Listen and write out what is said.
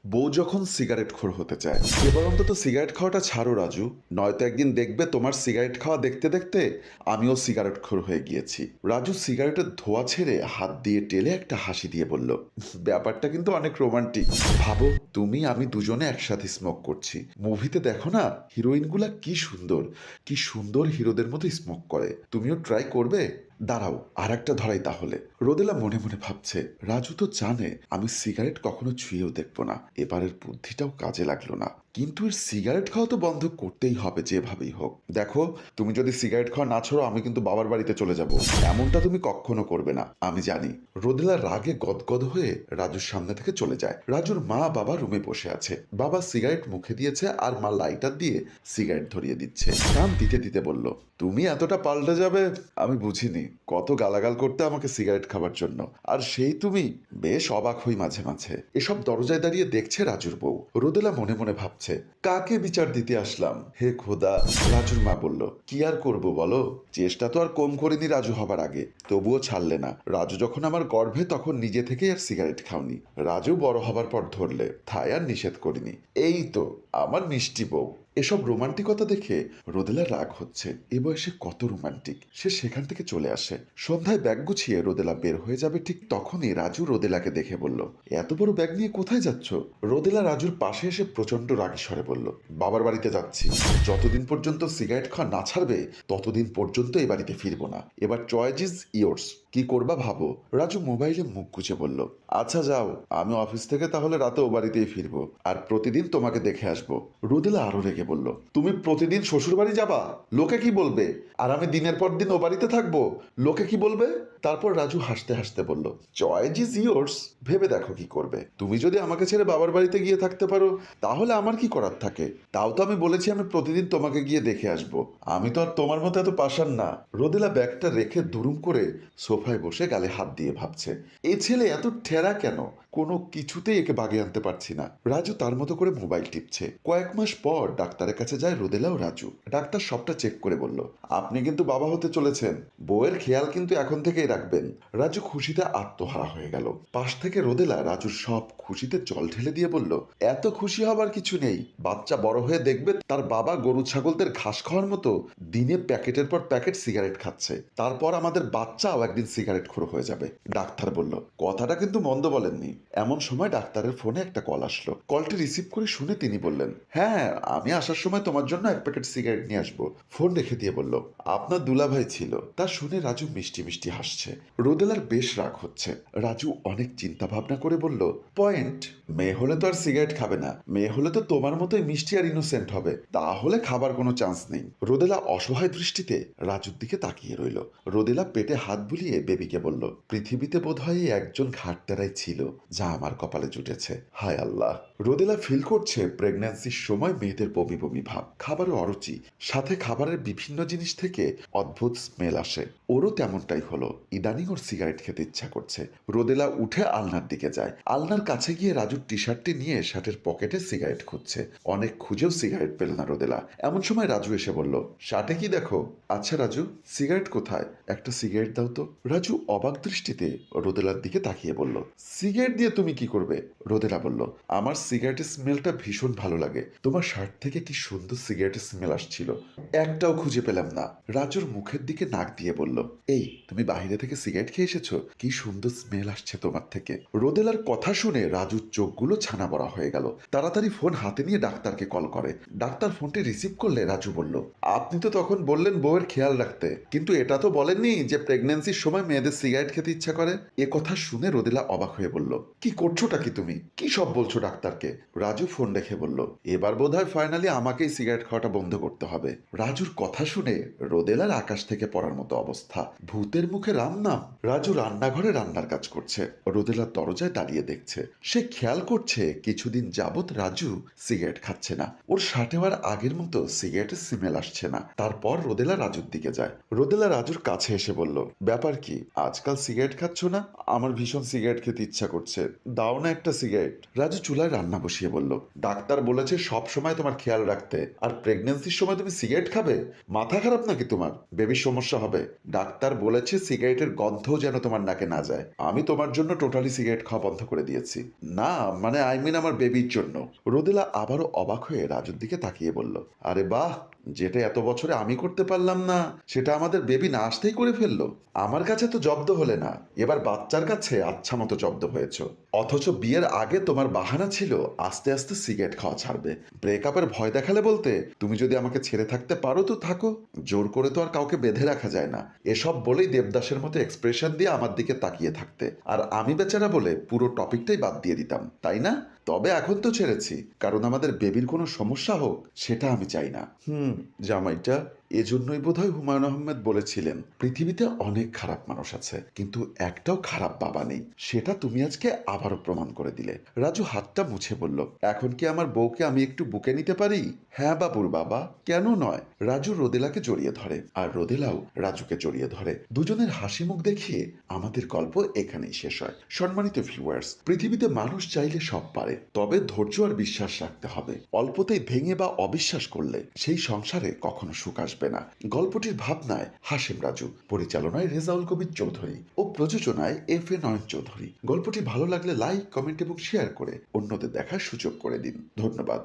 বউ যখন সিগারেটখোর হতে চায়, এবার অন্তত সিগারেট খাওয়াটা ছাড়ো রাজু। নয়তো একদিন দেখবে তোমার সিগারেট খাওয়া দেখতে দেখতে আমিও সিগারেটখোর হয়ে গিয়েছি। রাজু সিগারেটের ধোঁয়া ছেড়ে হাত দিয়ে টেলে একটা হাসি দিয়ে বলল, ব্যাপারটা কিন্তু অনেক রোমান্টিক। ভাবো, তুমি আমি দুজনে একসাথে স্মোক করছি। মুভিতে দেখো না, হিরোইনগুলা কি সুন্দর, কি সুন্দর হিরোদের মতো স্মোক করে। তুমিও ট্রাই করবে? দাঁড়াও, আর একটা ধরাই তাহলে। রোদেলা মনে মনে ভাবছে, রাজু তো জানে আমি সিগারেট কখনো ছুঁয়েও দেখব না। এবারের বুদ্ধিটাও কাজে লাগলো না। কিন্তু এর সিগারেট খাওয়া তো বন্ধ করতেই হবে যেভাবেই হোক। দেখো, তুমি যদি সিগারেট খাওয়া না ছাড়ো আমি কিন্তু বাবার বাড়িতে চলে যাব। এমনটা তুমি কখনো করবে না, আমি জানি। রোদেলা রাগে গদগদ হয়ে রাজুর সামনে থেকে চলে যায়। রাজুর মা বাবা রুমে বসে আছে। বাবা সিগারেট মুখে দিয়েছে আর মা লাইটার দিয়ে সিগারেট ধরিয়ে দিচ্ছে। টান দিতে দিতে বলল, তুমি এতটা পাল্টে যাবে আমি বুঝিনি। কত গালাগাল করতে আমাকে সিগারেট খাবার জন্য, আর সেই তুমি। বেশ অবাক হই মাঝে মাঝে। এসব দরজায় দাঁড়িয়ে দেখছে রাজুর বউ। রোদেলা মনে মনে ভাবছে, কাকে বিচার দিতে আসলাম হে খোদা। রাজুর মা বলল, কি আর করব বলো, চেষ্টা তো আর কম করিনি রাজু হবার আগে, তবুও ছাড়লে না। রাজু যখন আমার গর্ভে তখন নিজে থেকেই আর সিগারেট খাওনি। রাজু বড় হবার পর ধরলে, তাই আর নিষেধ করিনি। এই তো আমার মিষ্টি বউ। এসব রোমান্টিকতা দেখে রোদেলার রাগ হচ্ছে। এ বয়সে কত রোমান্টিক। সে সেখান থেকে চলে আসে। সন্ধ্যায় ব্যাগ গুছিয়ে রোদেলা বের হয়ে যাবে, ঠিক তখনই রাজু রোদেলাকে দেখে বলল, এত বড় ব্যাগ নিয়ে কোথায় যাচ্ছ? রোদেলা রাজুর পাশে এসে প্রচন্ড রাগী স্বরে বলল, বাবার বাড়িতে যাচ্ছি। যতদিন পর্যন্ত সিগারেট খাওয়া না ছাড়বে ততদিন পর্যন্ত এ বাড়িতে ফিরবো না। এবার চয়েস ইজ ইয়োর্স। কি করবা ভাবো। রাজু মোবাইলে মুখ গুজে বলল, আচ্ছা যাও, আমি অফিস থেকে তাহলে রাতে ও বাড়িতেই ফিরবো, আর প্রতিদিন তোমাকে দেখে আসবো। রোদেলা আরো রেগে বলল, তুমি প্রতিদিন শ্বশুর বাড়ি যাবা? লোকে কি বলবে? আর আমি দিনের পর দিন ও বাড়িতে থাকবো, লোকে কি বলবে? তারপর রাজু হাসতে হাসতে বলল, চয়েস ইজ ইয়োর্স। ভেবে দেখো কি করবে। তুমি যদি আমাকে ছেড়ে বাবার বাড়িতে গিয়ে থাকতে পারো তাহলে আমার কি করার থাকে? তাও তো আমি বলেছি আমি প্রতিদিন তোমাকে গিয়ে দেখে আসবো। আমি তো আর তোমার মতো এত পাষাণ না। রোদেলা ব্যাগটা রেখে দুরুম করে সোফায় বসে গালে হাত দিয়ে ভাবছে, এ ছেলে এত ঠেরা কেন? কোনো কিছুতেই একে বাগে আনতে পারছি না। রাজু তার মতো করে মোবাইল টিপছে। কয়েক মাস পর ডাক্তারের কাছে যায় রোদেলা ও রাজু। ডাক্তার সবটা চেক করে বলল, আপনি কিন্তু বাবা হতে চলেছেন। বউয়ের খেয়াল কিন্তু এখন থেকেই রাখবেন। রাজু খুশিতে আত্মহারা হয়ে গেল। পাশ থেকে রোদেলা রাজুর সব খুশিতে জল ঢেলে দিয়ে বলল, এত খুশি হবার কিছু নেই। বাচ্চা বড় হয়ে দেখবে তার বাবা গরু ছাগলদের ঘাস খাওয়ার মতো দিনে প্যাকেটের পর প্যাকেট সিগারেট খাচ্ছে। তারপর আমাদের বাচ্চাও একদিন সিগারেট খোর হয়ে যাবে। ডাক্তার বলল, কথাটা কিন্তু মন্দ বলেননি। এমন সময় ডাক্তারের ফোনে একটা কল আসলো। কলটি রিসিভ করে শুনে তিনি বললেন, হ্যাঁ, আমি আসার সময় তোমার জন্য এক প্যাকেট সিগারেট নিয়ে আসবো। ফোন রেখে দিয়ে বলল, আপনার দুলাভাই ছিল। তা শুনে রাজু মিষ্টি মিষ্টি হাসছে। রোদেলার বেশ রাগ হচ্ছে। রাজু অনেক চিন্তা ভাবনা করে বলল, পয়েন্ট। মেয়ে হলে তো আর সিগারেট খাবে না। মেয়ে হলে তো তোমার মতোই মিষ্টি আর ইনোসেন্ট হবে। তাহলে খাবার কোনো চান্স নেই। রোদেলা অসহায় দৃষ্টিতে রাজুর দিকে তাকিয়ে রইল। রোদেলা পেটে হাত বুলিয়ে বেবিকে বলল, পৃথিবীতে বোধহয় এই একজন ঘাটতেরাই ছিল যা আমার কপালে জুটেছে। হায় আল্লাহ। রোদেলা ফিল করছে প্রেগন্যান্সির সময় মেয়েদের বমি বমি ভাব, খাবারে অরুচি, সাথে খাবারের বিভিন্ন জিনিস থেকে অদ্ভুত স্মেল আসে। ওরও তেমনটাই হলো। ইদানিং ওর সিগারেট খেতে ইচ্ছা করছে। রোদেলা উঠে আলনার দিকে যায়। আলনার কাছে গিয়ে রাজুর টি শার্টটি নিয়ে শার্টের পকেটে সিগারেট খুঁজছে। অনেক খুঁজেও সিগারেট পেল না রোদেলা। এমন সময় রাজু এসে বলল, শার্টে কি দেখো? আচ্ছা রাজু, সিগারেট কোথায়? একটা সিগারেট দাও তো। রাজু অবাক দৃষ্টিতে রোদেলার দিকে তাকিয়ে বলল, সিগারেট দিয়ে তুমি কি করবে? রোদেলা বলল, আমার সিগারেটের স্মেলটা ভীষণ ভালো লাগে। তোমার শার্ট থেকে কি সুন্দর সিগারেটের স্মেল আসছিল। একটাও খুঁজে পেলাম না। রাজুর মুখের দিকে নাক দিয়ে বলল, এই তুমি বাইরে থেকে সিগারেট খেয়ে এসেছো? কি সুন্দর স্মেল আসছে তোমার থেকে। রোদেলার কথা শুনে রাজুর চোখগুলো ছানা বড়া হয়ে গেল। তাড়াতাড়ি ফোন হাতে নিয়ে ডাক্তারকে কল করে। ডাক্তার ফোনটি রিসিভ করলে রাজু বলল, আপনি তো তখন বললেন বউয়ের খেয়াল রাখতে, কিন্তু এটা তো বলেননি যে প্রেগন্যান্সির সময় মেয়েদের সিগারেট খেতে ইচ্ছা করে। এ কথা শুনে রোদেলা অবাক হয়ে বলল, কি করছোটা কি তুমি? কি সব বলছো ডাক্তারকে? রাজু ফোন রেখে বলল, এবার বোধহয় ফাইনালি আমাকেই সিগারেট খাওয়াটা বন্ধ করতে হবে। রাজুর কথা শুনে রোদেলার আকাশ থেকে পড়ার মতো অবস্থা। ভূতের মুখে রাম নাম। রাজু রান্নাঘরে রান্নার কাজ করছে। রোদেলার দরজায় দাঁড়িয়ে দেখছে। সে খেয়াল করছে কিছুদিন যাবৎ রাজু সিগারেট খাচ্ছে না। ওর শার্টে আর আগের মতো সিগারেটের স্মেল আসছে না। তারপর রোদেলা রাজুর দিকে যায়। রোদেলা রাজুর কাছে এসে বলল, ব্যাপার কি, আজকাল সিগারেট খাচ্ছ না? আমার ভীষণ সিগারেট খেতে ইচ্ছা করছে। হচ্ছে, দাও না একটা সিগারেট। রাজু চুলায় রান্না বসিয়ে বলল, ডাক্তার বলেছে সব সময় তোমার খেয়াল রাখতে, আর প্রেগনেন্সির সময় তুমি সিগারেট খাবে? মাথা খারাপ নাকি তোমার? বেবির সমস্যা হবে। ডাক্তার বলেছে সিগারেটের গন্ধও যেন তোমার নাকে না যায়। আমি তোমার জন্য টোটালি সিগারেট খাওয়া বন্ধ করে দিয়েছি। না মানে আই মিন আমার বেবির জন্য। রোদেলা আবারও অবাক হয়ে রাজুর দিকে তাকিয়ে বলল, আরে বাহ, যেটা এত বছরে আমি করতে পারলাম না সেটা আমাদের বেবি না আসতেই করে ফেললো। আমার কাছে তো জব্দ হলে না, এবার বাচ্চার কাছে আচ্ছা মতো জব্দ হয়েছ। অথচ বিয়ের আগে তোমার বাহানা ছিল আস্তে আস্তে সিগারেট খাওয়া ছাড়বে। ব্রেকআপের ভয় দেখালে বলতে, তুমি যদি আমাকে ছেড়ে থাকতে পারো তো থাকো, জোর করে তো আর কাউকে বেঁধে রাখা যায় না। এসব বলেই দেবদাসের মতো এক্সপ্রেশন দিয়ে আমার দিকে তাকিয়ে থাকতে, আর আমি বেচারা বলে পুরো টপিকটাই বাদ দিয়ে দিতাম, তাই না? তবে এখন তো ছেড়েছি, কারণ আমাদের বেবির কোনো সমস্যা হোক সেটা আমি চাই না। জামাইটা এজন্যই বোধহয় হুমায়ুন আহমেদ বলেছিলেন, পৃথিবীতে অনেক খারাপ মানুষ আছে কিন্তু একটাও খারাপ বাবা নেই। সেটা তুমি আজকে আবারও প্রমাণ করে দিলে। রাজু হাতটা মুছে বলল, এখন কি আমার বউকে আমি একটু বুকে নিতে পারি? হ্যাঁ বাবুর বাবা, কেন নয়। রাজু রোদেলাকে জড়িয়ে ধরে, আর রোদেলাও রাজুকে জড়িয়ে ধরে। দুজনের হাসি মুখ দেখিয়ে আমাদের গল্প এখানেই শেষ হয়। সম্মানিত ভিউয়ার্স, পৃথিবীতে মানুষ চাইলে সব পারে, তবে ধৈর্য আর বিশ্বাস রাখতে হবে। অল্পতেই ভেঙে বা অবিশ্বাস করলে সেই সংসারে কখনো সুখ আসবে না। গল্পটির ভাবনায় হাশেম রাজু, পরিচালনায় রেজাউল কবির চৌধুরী ও প্রযোজনায় FA নয়ন চৌধুরী। গল্পটি ভালো লাগলে লাইক, কমেন্ট এবং শেয়ার করে অন্যদের দেখার সুযোগ করে দিন। ধন্যবাদ।